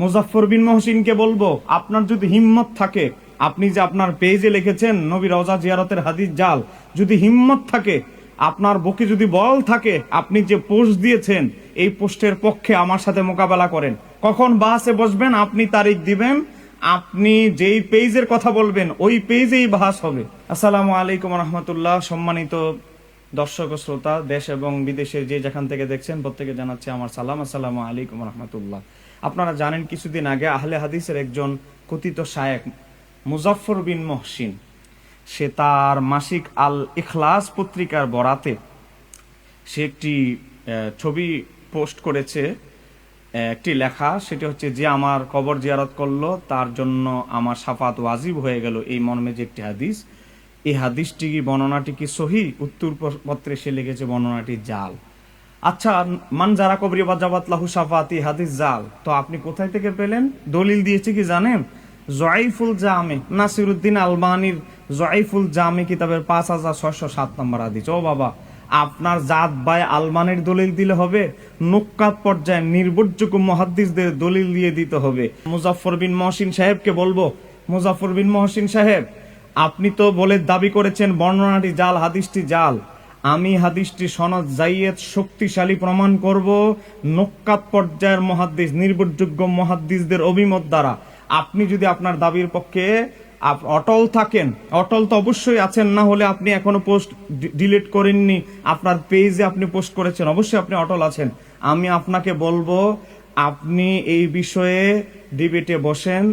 মুজাফফর বিন মহসিনকে বলবো, আপনার যদি হিম্মত থাকে, আপনি যে আপনার পেজে লিখেছেন নবী রওজা জিয়ারতের হাদিস জাল, যদি হিম্মত থাকে, আপনার বুকে যদি বল থাকে, আপনি যে পোস্ট দিয়েছেন এই পোস্টের পক্ষে আমার সাথে মোকাবেলা করেন। কখন বাসে বসবেন আপনি তারিখ দিবেন, আপনি যেই পেজের কথা বলবেন ওই পেজেই বাহাস হবে। আসসালামু আলাইকুম রহমতুল্লাহ। সম্মানিত দর্শক ও শ্রোতা, দেশ এবং বিদেশে যে যেখান থেকে দেখছেন প্রত্যেকে জানাচ্ছে আমার সালাম। আসসালামু আলাইকুম রহমতুল্লাহ। আপনারা জানেন কিছুদিন আগে আহলে হাদিসের একজন কথিত শায়েখ মুজাফফর বিন মহসিন, সে তার মাসিক আল ইখলাস পত্রিকার বরাতে সে একটি ছবি পোস্ট করেছে, একটি লেখা, সেটি হচ্ছে যে আমার কবর জিয়ারত করলো তার জন্য আমার শাফাত ওয়াজিব হয়ে গেল, এই মর্মে যে একটি হাদিস। এই হাদিসটি কি, বর্ণনাটি কি সহি? উত্তর পত্রে সে লিখেছে বর্ণনাটি জাল। আচ্ছা, মান যারা কবরি বাজাবাত লাহু শাফাতি, হাদিস জাল, তো আপনি কোথায় থেকে পেলেন? দলিল দিয়েছে কি জানেন? জয়ফুল জামে, নাসিরুদ্দিন আলবানির জয়ফুল জামে কিতাবের 5607 নম্বর হাদিস। ও বাবা, আপনার জাত ভাই আলমানের দলিল দিলে হবে? নুক্কাত পর্যায়ে নির্ভরযোগ্য মুহাদ্দিসদের দলিল দিয়ে দিতে হবে। মুজাফফর বিন মহসিন সাহেবকে বলবো, মুজাফফর বিন মহসিন সাহেব, আপনি তো বলে দাবি করেছেন বর্ণনাটি জাল, হাদিসটি জাল। আমি হাদিসটি সনদ জাইয়েদ শক্তিশালী প্রমাণ করব নুক্কাত পর্যায়ের মুহাদ্দিস, নির্ভরযোগ্য মুহাদ্দিসদের অভিমত দ্বারা। আপনি যদি আপনার দাবির পক্ষে অটল থাকেন, অটল তো অবশ্যই আছেন, না হলে আপনি এখনো পোস্ট ডিলিট করেননি, আপনার পেজে আপনি পোস্ট করেছেন, অবশ্যই আপনি অটল আছেন। আমি আপনাকে বলবো, আপনি এই বিষয়ে ডিবেটে বসেন,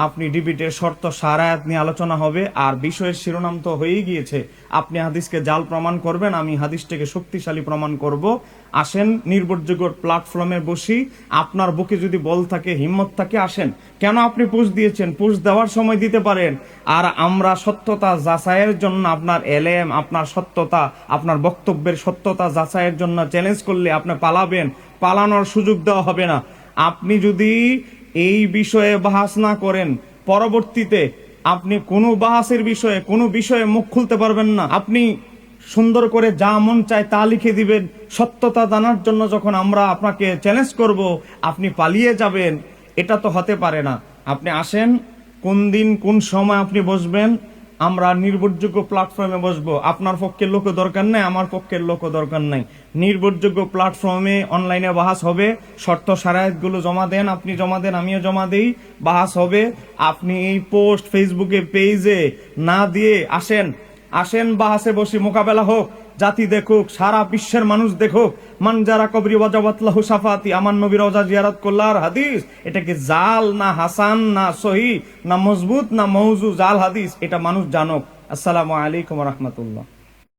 আপনি ডিবেটের শর্ত সারায়াত নিয়ে আলোচনা হবে, আর বিষয়ের শিরোনাম তো হয়েই গিয়েছে, আপনি হাদিসকে জাল প্রমাণ করবেন, আমি হাদিসটাকে শক্তিশালী প্রমাণ করব। আসেন, নির্ভরযোগ্য প্ল্যাটফর্মে বসি, আপনার বুকে যদি বল থাকে, হিম্মত থাকে, আসেন। কেন আপনি পোস্ট দিয়েছেন? পোস্ট দেওয়ার সময় দিতে পারেন, আর আমরা সত্যতা যাচাইয়ের জন্য আপনার এলেম, আপনার সত্যতা, আপনার বক্তব্যের সত্যতা যাচাইয়ের জন্য চ্যালেঞ্জ করলে আপনি পালাবেন, পালানোর সুযোগ দেওয়া হবে না। আপনি যদি এই বিষয়ে বাহাস না করেন, পরবর্তীতে আপনি কোনো বাহাসের বিষয়ে, কোনো বিষয়ে মুখ খুলতে পারবেন না। আপনি সুন্দর করে যা মন চায় তা লিখে দিবেন, সত্যতা জানার জন্য যখন আমরা আপনাকে চ্যালেঞ্জ করব আপনি পালিয়ে যাবেন, এটা তো হতে পারে না। আপনি আসেন, কোন দিন কোন সময় আপনি বসবেন, আমরা নির্ভরযোগ্য প্ল্যাটফর্মে বসবো। আপনার পক্ষের লোক দরকার নাই, আমার পক্ষের লোক দরকার নাই। নির্ভরযোগ্য প্ল্যাটফর্মে অনলাইনে বাহাস হবে, শর্ত সারায়াতগুলো জমা দেন, আপনি জমা দেন, আমিও জমা দেই, বাহাস হবে। আপনি এই পোস্ট ফেসবুকে পেজে না দিয়ে আসেন, আসেন বাহাসে বসি, মোকাবেলা হোক, জাতি দেখুক, সারা বিশ্বের মানুষ দেখুক, মান যারা কবরি ওয়াজাবাত লাহু শাফাতি, আমার নবী রওজা জিয়ারত করলার হাদিস, এটা কি জাল না হাসান না সহি না মজবুত না মওজু, জাল হাদিস, এটা মানুষ জানুক। আসসালামু আলাইকুম ওয়া রাহমাতুল্লাহ।